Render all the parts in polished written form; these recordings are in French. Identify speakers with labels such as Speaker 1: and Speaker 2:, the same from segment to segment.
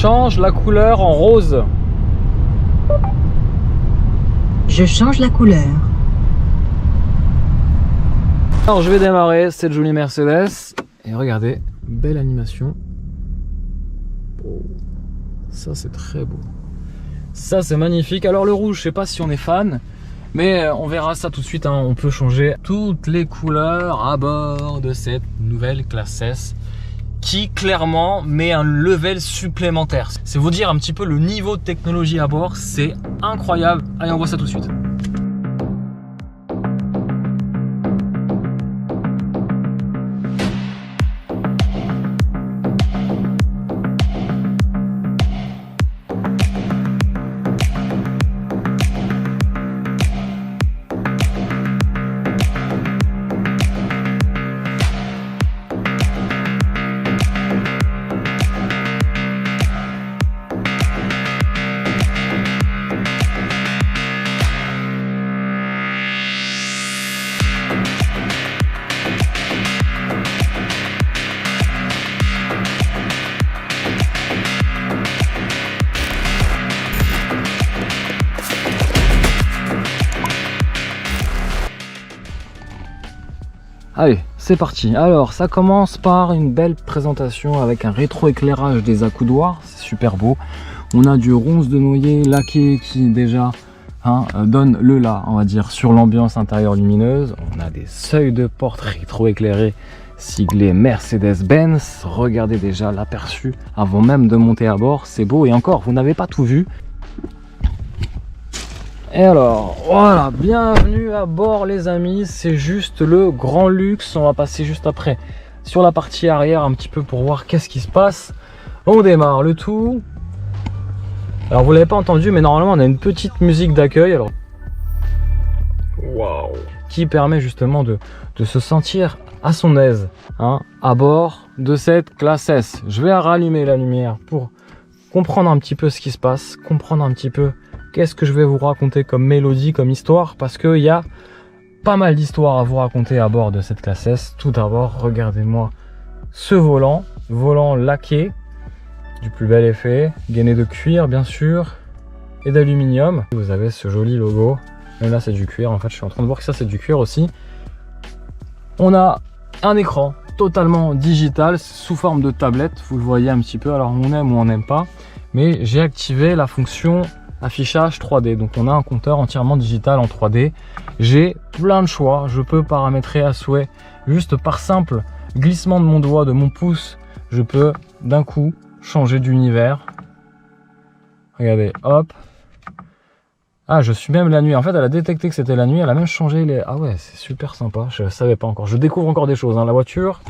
Speaker 1: change la couleur en rose.
Speaker 2: Je change la couleur.
Speaker 1: Alors je vais démarrer cette jolie Mercedes. Et regardez, belle animation. Oh, ça c'est très beau. Ça c'est magnifique. Alors le rouge, je sais pas si on est fan, mais on verra ça tout de suite, hein. On peut changer toutes les couleurs à bord de cette nouvelle classe S qui clairement met un level supplémentaire. C'est vous dire un petit peu le niveau de technologie à bord, c'est incroyable. Allez, on voit ça tout de suite. Allez, c'est parti. Alors, ça commence par une belle présentation avec un rétroéclairage des accoudoirs. C'est super beau. On a du ronce de noyer laqué qui déjà donne le là, on va dire, sur l'ambiance intérieure lumineuse. On a des seuils de porte rétroéclairés siglés Mercedes-Benz. Regardez déjà l'aperçu avant même de monter à bord. C'est beau et encore, vous n'avez pas tout vu. Et alors, voilà, bienvenue à bord les amis, c'est juste le grand luxe. On va passer juste après sur la partie arrière un petit peu pour voir qu'est-ce qui se passe. On démarre le tout. Alors vous l'avez pas entendu, mais normalement on a une petite musique d'accueil. Alors, waouh, qui permet justement de se sentir à son aise à bord de cette classe S. Je vais rallumer la lumière pour comprendre un petit peu ce qui se passe, comprendre un petit peu qu'est-ce que je vais vous raconter comme mélodie, comme histoire, parce qu'il y a pas mal d'histoires à vous raconter à bord de cette classe S. Tout d'abord, regardez-moi ce volant laqué, du plus bel effet, gainé de cuir bien sûr, et d'aluminium. Vous avez ce joli logo, mais là c'est du cuir, en fait je suis en train de voir que ça c'est du cuir aussi. On a un écran totalement digital, sous forme de tablette, vous le voyez un petit peu, alors on aime ou on n'aime pas, mais j'ai activé la fonction affichage 3D, donc on a un compteur entièrement digital en 3D. J'ai plein de choix, je peux paramétrer à souhait, juste par simple glissement de mon doigt, de mon pouce, je peux d'un coup changer d'univers. Regardez, hop. Ah, je suis même la nuit, en fait elle a détecté que c'était la nuit, elle a même changé les... Ah ouais, c'est super sympa, je savais pas encore, je découvre encore des choses, la voiture.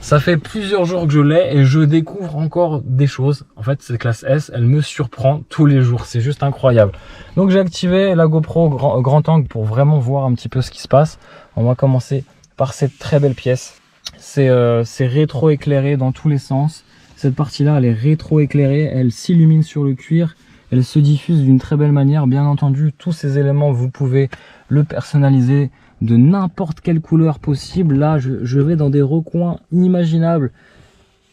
Speaker 1: Ça fait plusieurs jours que je l'ai et je découvre encore des choses. En fait, cette classe S, elle me surprend tous les jours. C'est juste incroyable. Donc, j'ai activé la GoPro grand angle pour vraiment voir un petit peu ce qui se passe. On va commencer par cette très belle pièce. C'est rétro-éclairé dans tous les sens. Cette partie-là, elle est rétro-éclairée. Elle s'illumine sur le cuir. Elle se diffuse d'une très belle manière. Bien entendu, tous ces éléments, vous pouvez le personnaliser de n'importe quelle couleur possible. Là je vais dans des recoins inimaginables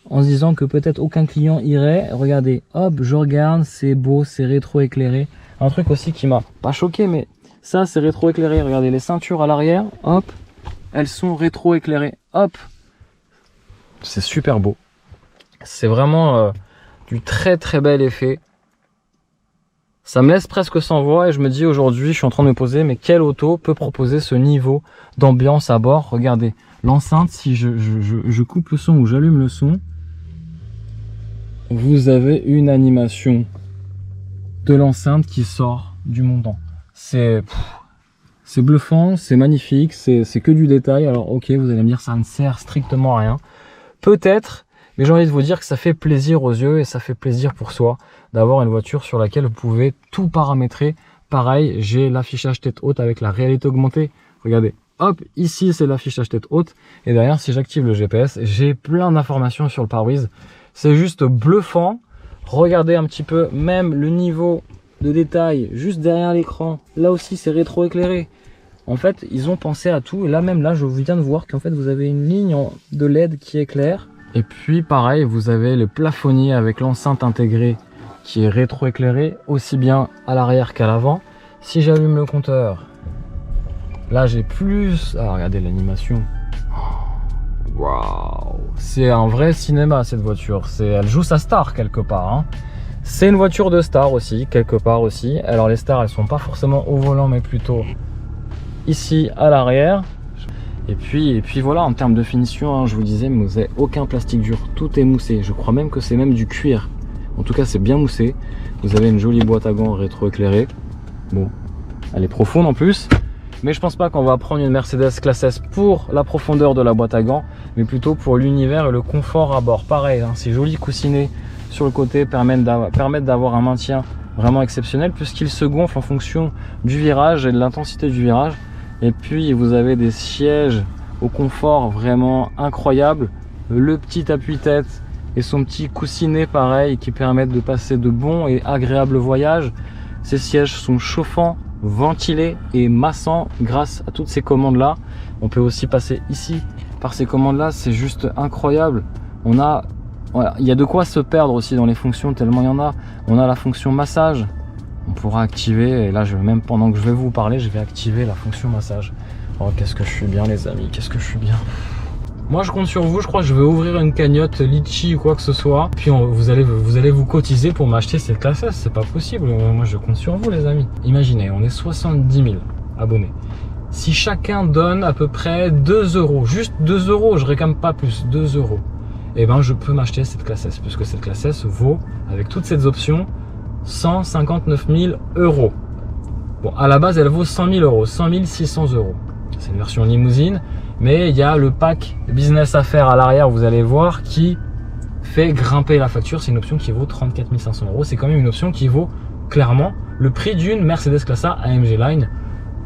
Speaker 1: en se disant que peut-être aucun client irait. Regardez, hop, je regarde, c'est beau, c'est rétro éclairé. Un truc aussi qui m'a pas choqué, mais ça c'est rétro éclairé. Regardez les ceintures à l'arrière, hop, elles sont rétro éclairées, hop, c'est super beau. C'est vraiment du très bel effet. Ça me laisse presque sans voix et je me dis aujourd'hui, je suis en train de me poser, mais quelle auto peut proposer ce niveau d'ambiance à bord? Regardez, l'enceinte, si je coupe le son ou j'allume le son, vous avez une animation de l'enceinte qui sort du montant. C'est bluffant, c'est magnifique, c'est que du détail. Alors ok, vous allez me dire, ça ne sert strictement à rien. Peut-être, mais j'ai envie de vous dire que ça fait plaisir aux yeux et ça fait plaisir pour soi d'avoir une voiture sur laquelle vous pouvez tout paramétrer. Pareil, j'ai l'affichage tête haute avec la réalité augmentée. Regardez, hop, ici c'est l'affichage tête haute. Et derrière, si j'active le GPS, j'ai plein d'informations sur le pare-brise. C'est juste bluffant. Regardez un petit peu, même le niveau de détail juste derrière l'écran. Là aussi, c'est rétro-éclairé. En fait, ils ont pensé à tout. Et là, même là, je viens de voir qu'en fait, vous avez une ligne de LED qui éclaire. Et puis pareil, vous avez le plafonnier avec l'enceinte intégrée qui est rétro-éclairée, aussi bien à l'arrière qu'à l'avant. Si j'allume le compteur, là j'ai plus... Ah, regardez l'animation. Waouh, c'est un vrai cinéma cette voiture. Elle joue sa star quelque part, hein. C'est une voiture de star aussi, quelque part aussi. Alors les stars, elles sont pas forcément au volant, mais plutôt ici à l'arrière. Et puis voilà, en termes de finition, hein, je vous disais, mais vous n'avez aucun plastique dur, tout est moussé. Je crois même que c'est même du cuir. En tout cas, c'est bien moussé. Vous avez une jolie boîte à gants rétro-éclairée. Bon, elle est profonde en plus. Mais je pense pas qu'on va prendre une Mercedes classe S pour la profondeur de la boîte à gants, mais plutôt pour l'univers et le confort à bord. Pareil, hein, ces jolis coussinets sur le côté permettent d'avoir un maintien vraiment exceptionnel, puisqu'il se gonfle en fonction du virage et de l'intensité du virage. Et puis vous avez des sièges au confort vraiment incroyable, le petit appuie-tête et son petit coussinet pareil qui permettent de passer de bons et agréables voyages. Ces sièges sont chauffants, ventilés et massants grâce à toutes ces commandes là. On peut aussi passer ici par ces commandes là, c'est juste incroyable. Voilà, il y a de quoi se perdre aussi dans les fonctions tellement il y en a. On a la fonction massage, on pourra activer, et là même pendant que je vais vous parler, je vais activer la fonction massage. Oh, qu'est-ce que je suis bien les amis, qu'est-ce que je suis bien. Moi je compte sur vous, je crois que je vais ouvrir une cagnotte Litchi ou quoi que ce soit, puis vous allez vous cotiser pour m'acheter cette classe S, c'est pas possible. Moi je compte sur vous les amis. Imaginez, on est 70 000 abonnés. Si chacun donne à peu près 2 €, juste 2 €, je réclame pas plus, 2 €, et ben je peux m'acheter cette classe S, puisque cette classe S vaut, avec toutes ces options, 159 000 €. Bon, à la base elle vaut 100 000 €, 100 600 €. C'est une version limousine, mais il y a le pack business à faire à l'arrière, vous allez voir, qui fait grimper la facture. C'est une option qui vaut 34 500 €. C'est quand même une option qui vaut clairement le prix d'une Mercedes Classe A AMG Line,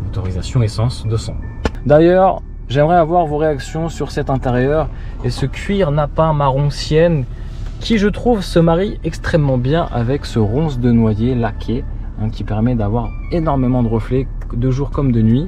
Speaker 1: motorisation essence 200. D'ailleurs, j'aimerais avoir vos réactions sur cet intérieur et ce cuir napin marron sienne qui, je trouve, se marie extrêmement bien avec ce ronce de noyer laqué, hein, qui permet d'avoir énormément de reflets de jour comme de nuit.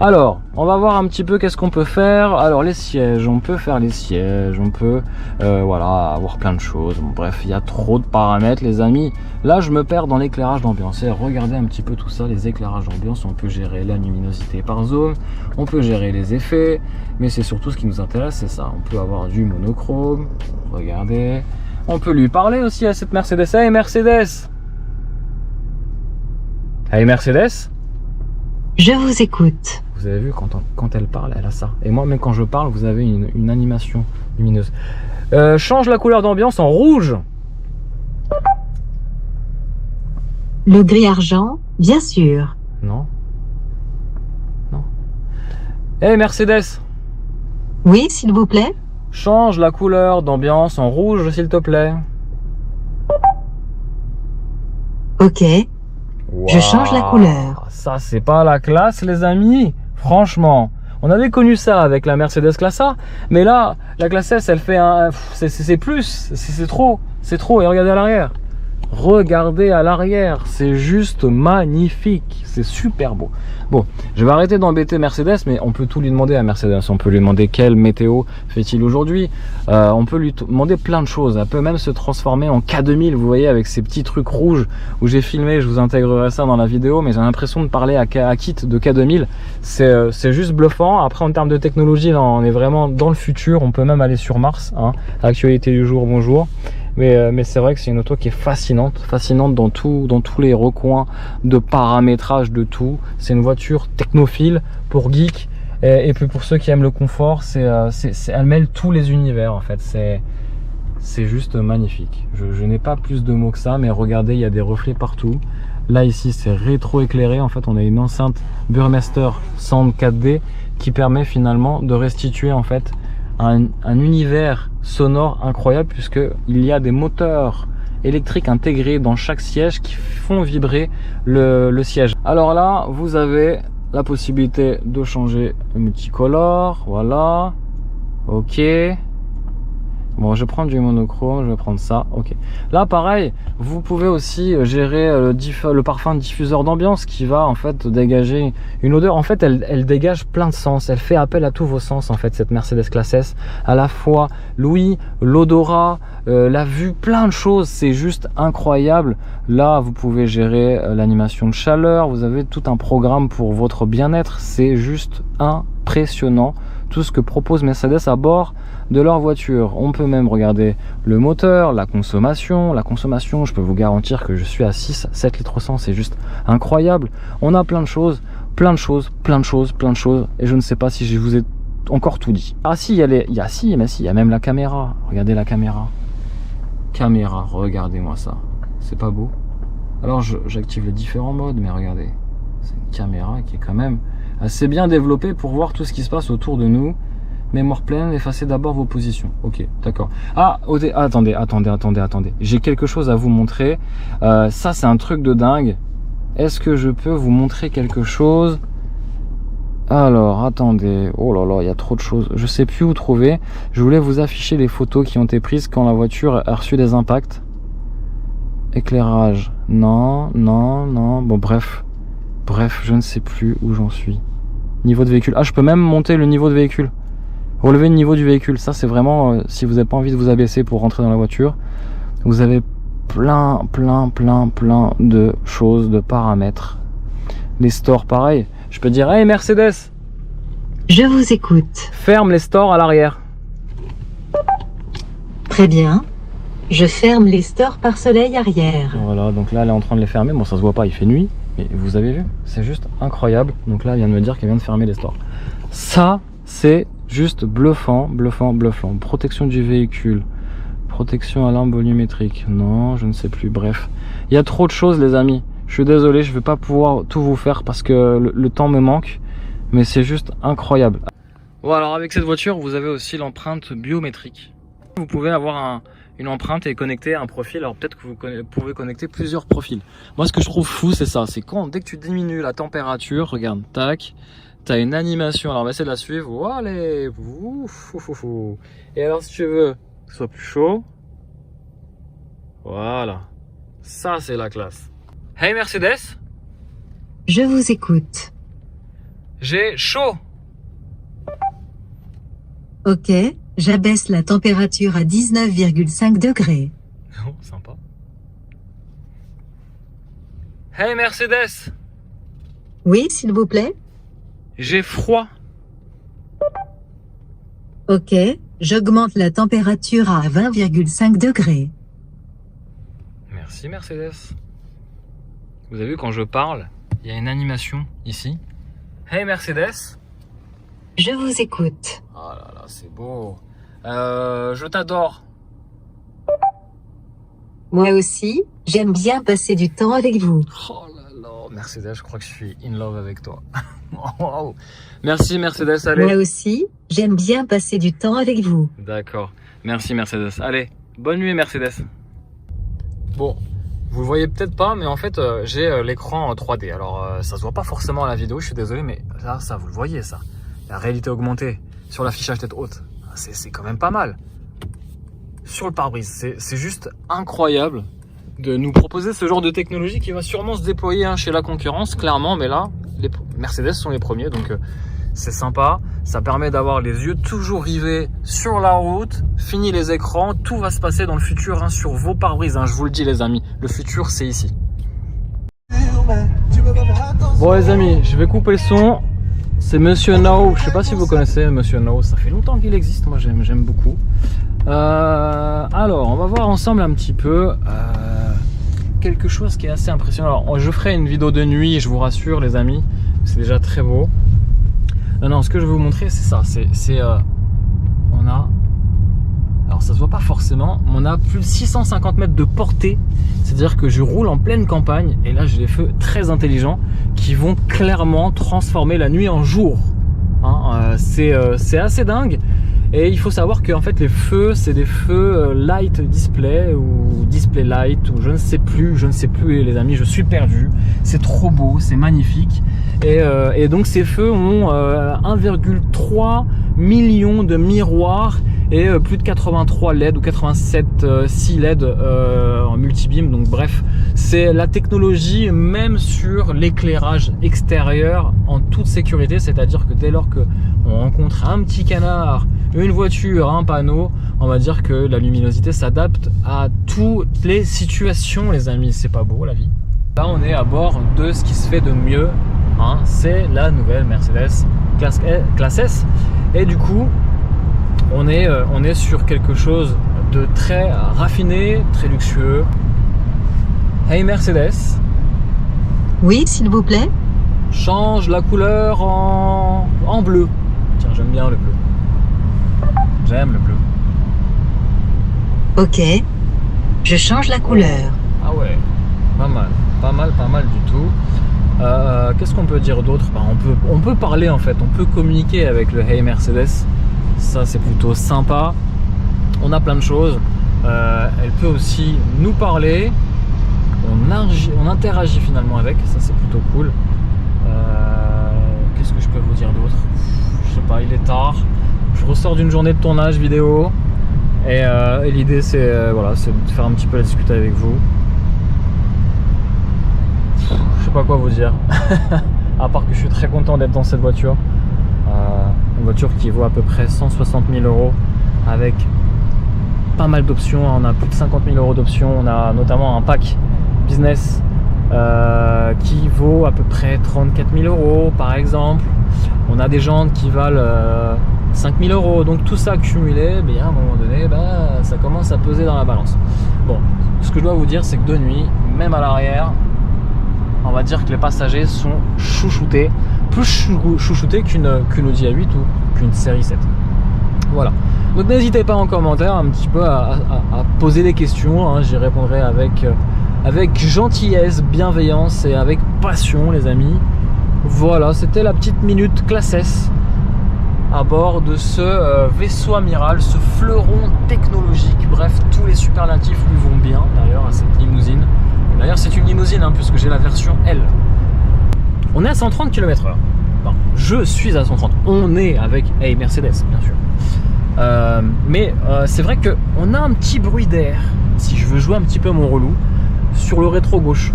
Speaker 1: Alors, on va voir un petit peu qu'est-ce qu'on peut faire. Alors, les sièges, on peut faire les sièges, on peut voilà, avoir plein de choses. Bon, bref, il y a trop de paramètres les amis. Là, je me perds dans l'éclairage d'ambiance. Regardez un petit peu tout ça, les éclairages d'ambiance. On peut gérer la luminosité par zone, on peut gérer les effets, mais c'est surtout ce qui nous intéresse, c'est ça. On peut avoir du monochrome, regardez. On peut lui parler aussi à cette Mercedes. Hey Mercedes! Hey Mercedes!
Speaker 2: Je vous écoute.
Speaker 1: Vous avez vu, quand elle parle, elle a ça. Et moi, même quand je parle, vous avez une animation lumineuse. Change la couleur d'ambiance en rouge.
Speaker 2: Le gris argent, bien sûr.
Speaker 1: Non. Non. Hey Mercedes,
Speaker 2: Oui, s'il vous plaît.
Speaker 1: change la couleur d'ambiance en rouge, s'il te plaît.
Speaker 2: Ok. Je change la couleur.
Speaker 1: Ça, c'est pas la classe, les amis. Franchement, on avait connu ça avec la Mercedes Classe A, mais là, la Classe S, elle fait un... C'est plus, c'est trop. C'est trop, et regardez à l'arrière. Regardez à l'arrière, c'est juste magnifique, c'est super beau. Bon, je vais arrêter d'embêter Mercedes, mais on peut tout lui demander à Mercedes. On peut lui demander quelle météo fait-il aujourd'hui. On peut lui demander plein de choses. Elle peut même se transformer en K2000, vous voyez, avec ces petits trucs rouges où j'ai filmé. Je vous intégrerai ça dans la vidéo, mais j'ai l'impression de parler à kit de K2000. C'est juste bluffant. Après, en termes de technologie, là, on est vraiment dans le futur. On peut même aller sur Mars, hein. Actualité du jour, bonjour. Mais c'est vrai que c'est une auto qui est fascinante dans tous les recoins de paramétrage de tout. C'est une voiture technophile pour geeks et puis pour ceux qui aiment le confort, elle mêle tous les univers en fait. C'est juste magnifique. Je n'ai pas plus de mots que ça, mais regardez, il y a des reflets partout. Là ici, c'est rétro-éclairé. En fait, on a une enceinte Burmester Sound 4D qui permet finalement de restituer en fait un univers sonore incroyable, puisque il y a des moteurs électriques intégrés dans chaque siège qui font vibrer le siège. Alors là, vous avez la possibilité de changer le multicolore, voilà, ok. Il Bon, je vais prendre du monochrome, je vais prendre ça, ok. Là, pareil, vous pouvez aussi gérer le parfum diffuseur d'ambiance qui va en fait dégager une odeur. En fait, elle dégage plein de sens, elle fait appel à tous vos sens en fait, cette Mercedes Classe S. À la fois l'ouïe, l'odorat, la vue, plein de choses, c'est juste incroyable. Là, vous pouvez gérer l'animation de chaleur, vous avez tout un programme pour votre bien-être, c'est juste impressionnant tout ce que propose Mercedes à bord de leur voiture. On peut même regarder le moteur, la consommation. La consommation, je peux vous garantir que je suis à 6-7 litres au 100, c'est juste incroyable. On a plein de choses, et je ne sais pas si je vous ai encore tout dit. Ah si, il y a même la caméra. Regardez la caméra. Caméra, regardez-moi ça. C'est pas beau? Alors j'active les différents modes, mais regardez. C'est une caméra qui est quand même assez bien développée pour voir tout ce qui se passe autour de nous. Mémoire pleine, effacez d'abord vos positions. Ok, d'accord. Ah, attendez. J'ai quelque chose à vous montrer. Ça, c'est un truc de dingue. Est-ce que je peux vous montrer quelque chose? Alors, attendez. Oh là là, il y a trop de choses. Je sais plus où trouver. Je voulais vous afficher les photos qui ont été prises quand la voiture a reçu des impacts. Éclairage. Non. Bon, bref, je ne sais plus où j'en suis. Niveau de véhicule. Ah, je peux même monter le niveau de véhicule. Relever le niveau du véhicule. Ça, c'est vraiment, si vous n'avez pas envie de vous abaisser pour rentrer dans la voiture, vous avez plein de choses, de paramètres. Les stores, pareil. Je peux dire, hey Mercedes,
Speaker 2: Je vous écoute.
Speaker 1: ferme les stores à l'arrière.
Speaker 2: Très bien. Je ferme les stores par soleil arrière.
Speaker 1: Voilà, donc là, elle est en train de les fermer. Bon, ça se voit pas, il fait nuit. Mais vous avez vu, c'est juste incroyable. Donc là, elle vient de me dire qu'elle vient de fermer les stores. Ça, c'est juste bluffant. Protection du véhicule. Protection à l'arme volumétrique. Non, je ne sais plus. Bref, il y a trop de choses, les amis. Je suis désolé, je vais pas pouvoir tout vous faire parce que le temps me manque. Mais c'est juste incroyable. Bon, alors avec cette voiture, vous avez aussi l'empreinte biométrique. Vous pouvez avoir une empreinte et connecter un profil. Alors peut-être que vous pouvez connecter plusieurs profils. Moi, ce que je trouve fou, c'est ça. C'est dès que tu diminues la température, regarde, tac, t'as une animation. Alors on va essayer de la suivre. Voilà. Et alors si tu veux que ce soit plus chaud, voilà. Ça, c'est la classe. Hey Mercedes,
Speaker 2: Je vous écoute.
Speaker 1: j'ai chaud.
Speaker 2: Ok, j'abaisse la température à 19,5 degrés.
Speaker 1: Oh, sympa. Hey Mercedes,
Speaker 2: Oui, s'il vous plaît.
Speaker 1: j'ai froid.
Speaker 2: Ok, j'augmente la température à 20,5 degrés.
Speaker 1: Merci Mercedes. Vous avez vu, quand je parle, il y a une animation ici. Hey Mercedes.
Speaker 2: Je vous écoute.
Speaker 1: Oh là là, c'est beau. Je t'adore.
Speaker 2: Moi aussi, j'aime bien passer du temps avec vous.
Speaker 1: Oh là là, Mercedes, je crois que je suis in love avec toi. Wow. Merci Mercedes, allez.
Speaker 2: Moi aussi, j'aime bien passer du temps avec vous.
Speaker 1: D'accord. Merci Mercedes. Allez, bonne nuit Mercedes. Bon, vous le voyez peut-être pas, mais en fait, j'ai l'écran en 3D. Alors, ça se voit pas forcément à la vidéo, je suis désolé, mais là, ça, vous le voyez, ça. La réalité augmentée sur l'affichage tête haute, c'est quand même pas mal. Sur le pare-brise, c'est juste incroyable de nous proposer ce genre de technologie qui va sûrement se déployer chez la concurrence, clairement, mais là, les Mercedes sont les premiers, donc c'est sympa. Ça permet d'avoir les yeux toujours rivés sur la route, fini les écrans, tout va se passer dans le futur sur vos pare-brise, je vous le dis les amis, le futur c'est ici. Bon les amis, je vais couper le son. C'est Monsieur No, je sais pas si vous connaissez Monsieur No, ça fait longtemps qu'il existe, moi j'aime beaucoup. Alors on va voir ensemble un petit peu quelque chose qui est assez impressionnant. Alors je ferai une vidéo de nuit, je vous rassure les amis, c'est déjà très beau. Non, ce que je vais vous montrer c'est ça, on a, alors ça se voit pas forcément, mais on a plus de 650 mètres de portée, c'est-à-dire que je roule en pleine campagne et là j'ai des feux très intelligents qui vont clairement transformer la nuit en jour. C'est assez dingue. Et il faut savoir que en fait les feux, c'est des feux light display ou display light ou je ne sais plus les amis, je suis perdu. C'est trop beau, c'est magnifique. Et donc ces feux ont 1,3 million de miroirs et plus de 83 LED ou 87 6 LED en multibeam. Donc bref, c'est la technologie même sur l'éclairage extérieur en toute sécurité, c'est-à-dire que dès lors que on rencontre un petit canard, une voiture, un panneau, on va dire que la luminosité s'adapte à toutes les situations, les amis. C'est pas beau la vie. Là on est à bord de ce qui se fait de mieux, hein, c'est la nouvelle Mercedes classe S, et du coup on est sur quelque chose de très raffiné, très luxueux. Hey Mercedes.
Speaker 2: Oui, s'il vous plaît.
Speaker 1: Change la couleur en bleu. Tiens, j'aime bien le bleu. J'aime le bleu.
Speaker 2: Ok. Je change la couleur.
Speaker 1: Ah ouais, pas mal. Pas mal du tout. Qu'est-ce qu'on peut dire d'autre? On peut parler en fait, on peut communiquer avec le Hey Mercedes. Ça c'est plutôt sympa. On a plein de choses. Elle peut aussi nous parler. On interagit finalement avec. Ça c'est plutôt cool. Qu'est-ce que je peux vous dire d'autre? Je sais pas, il est tard. Je ressors d'une journée de tournage vidéo. Et l'idée c'est voilà, c'est de faire un petit peu la discuter avec vous. Je sais pas quoi vous dire. À part que je suis très content d'être dans cette voiture. Une voiture qui vaut à peu près 160 000 € avec pas mal d'options. On a plus de 50 000 € d'options. On a notamment un pack business qui vaut à peu près 34 000 € par exemple. On a des jantes qui valent 5 000 €. Donc tout ça cumulé, bien, à un moment donné, ça commence à peser dans la balance. Bon, ce que je dois vous dire, c'est que de nuit, même à l'arrière, on va dire que les passagers sont chouchoutés, plus chouchoutés qu'une Audi A8 ou qu'une série 7. Voilà. Donc n'hésitez pas en commentaire un petit peu à poser des questions, hein. J'y répondrai avec gentillesse, bienveillance et avec passion, les amis. Voilà, c'était la petite minute classe S à bord de ce vaisseau amiral, ce fleuron technologique. Bref, tous les superlatifs lui vont bien d'ailleurs à cette limousine. D'ailleurs c'est une limousine hein, puisque j'ai la version L. On est à 130 km/h. Bon, je suis à 130. On est avec Hey Mercedes bien sûr. Mais c'est vrai qu'on a un petit bruit d'air, si je veux jouer un petit peu mon relou, sur le rétro gauche.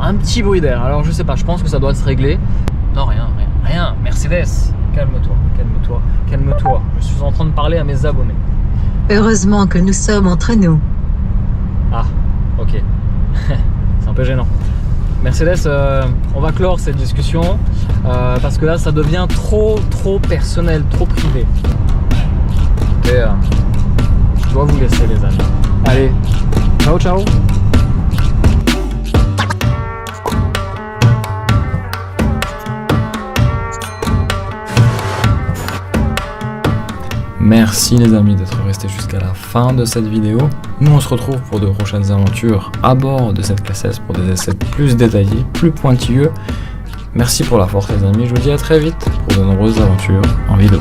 Speaker 1: Un petit bruit d'air. Alors je sais pas, je pense que ça doit se régler. Non, rien. Mercedes, calme-toi. Je suis en train de parler à mes abonnés.
Speaker 2: Heureusement que nous sommes entre nous.
Speaker 1: Ah, ok. C'est un peu gênant. Mercedes, on va clore cette discussion parce que là ça devient trop personnel, trop privé. Et, je dois vous laisser les amis. Allez, ciao. Merci les amis d'être restés jusqu'à la fin de cette vidéo. Nous on se retrouve pour de prochaines aventures à bord de cette classe S pour des essais plus détaillés, plus pointilleux. Merci pour la force les amis, je vous dis à très vite pour de nombreuses aventures en vidéo.